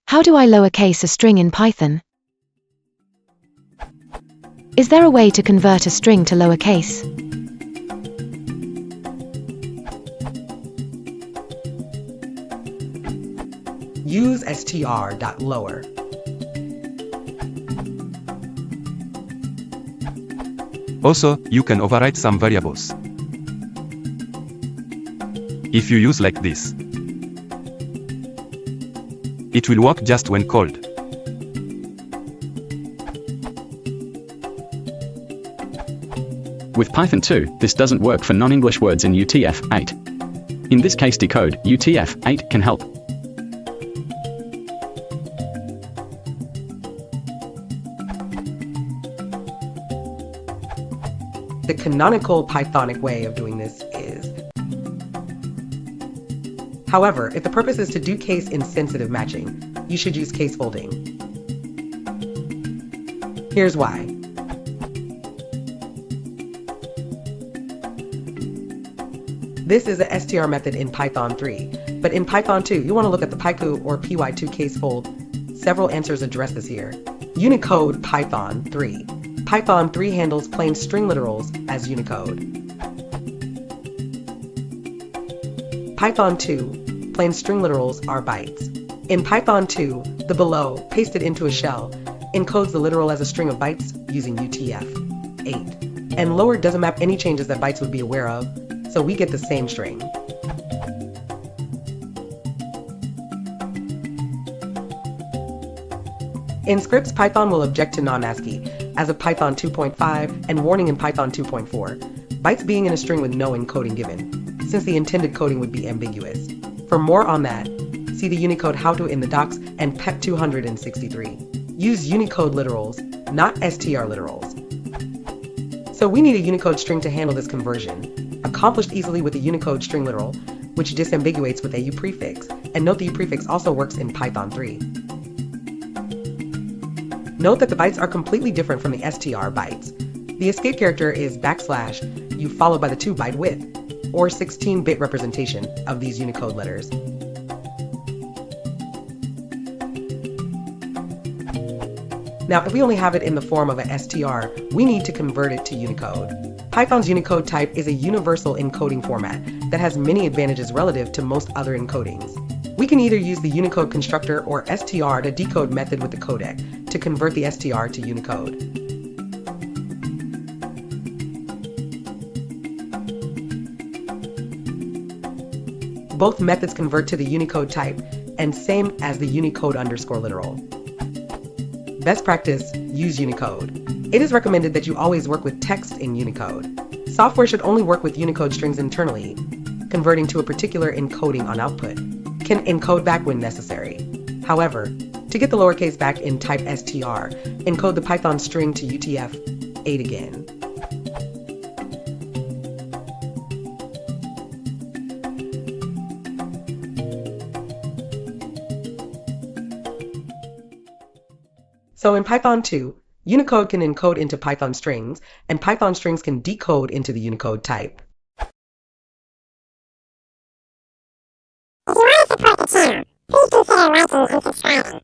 How do I lowercase a string in Python? Is there a way to convert a string to lowercase? Use str.lower. Also, you can override some variables. If you use like this, it will work just when called. With Python 2, this doesn't work for non-English words in UTF-8. In this case, decode UTF-8 can help. The canonical Pythonic way of doing this is. However, if the purpose is to do case-insensitive matching, you should use case folding. Here's why. This is a str method in Python 3, but in Python 2, you want to look at the PyCu or py2 case fold. Several answers address this here. Unicode Python 3. Python 3 handles plain string literals as Unicode. Python 2, plain string literals are bytes. In Python 2, the below, pasted into a shell, encodes the literal as a string of bytes using UTF-8. And lower doesn't map any changes that bytes would be aware of, so we get the same string. In scripts, Python will object to non-ASCII, as of Python 2.5 and warning in Python 2.4, bytes being in a string with no encoding given, since the intended coding would be ambiguous. For more on that, see the Unicode how-to in the docs and PEP 263. Use Unicode literals, not str literals. So we need a Unicode string to handle this conversion, accomplished easily with a Unicode string literal, which disambiguates with a U prefix, and note the U prefix also works in Python 3. Note that the bytes are completely different from the str bytes. The escape character is \U followed by the 2-byte width, or 16-bit representation of these Unicode letters. Now, if we only have it in the form of a str, we need to convert it to Unicode. Python's Unicode type is a universal encoding format that has many advantages relative to most other encodings. We can either use the Unicode constructor or str to decode method with the codec to convert the str to Unicode. Both methods convert to the Unicode type, and same as the Unicode _ literal. Best practice, use Unicode. It is recommended that you always work with text in Unicode. Software should only work with Unicode strings internally, converting to a particular encoding on output. Can encode back when necessary. However, to get the lowercase back in type str, encode the Python string to UTF-8 again. So in Python 2, Unicode can encode into Python strings, and Python strings can decode into the Unicode type. If you want to support the channel, please consider liking and subscribing.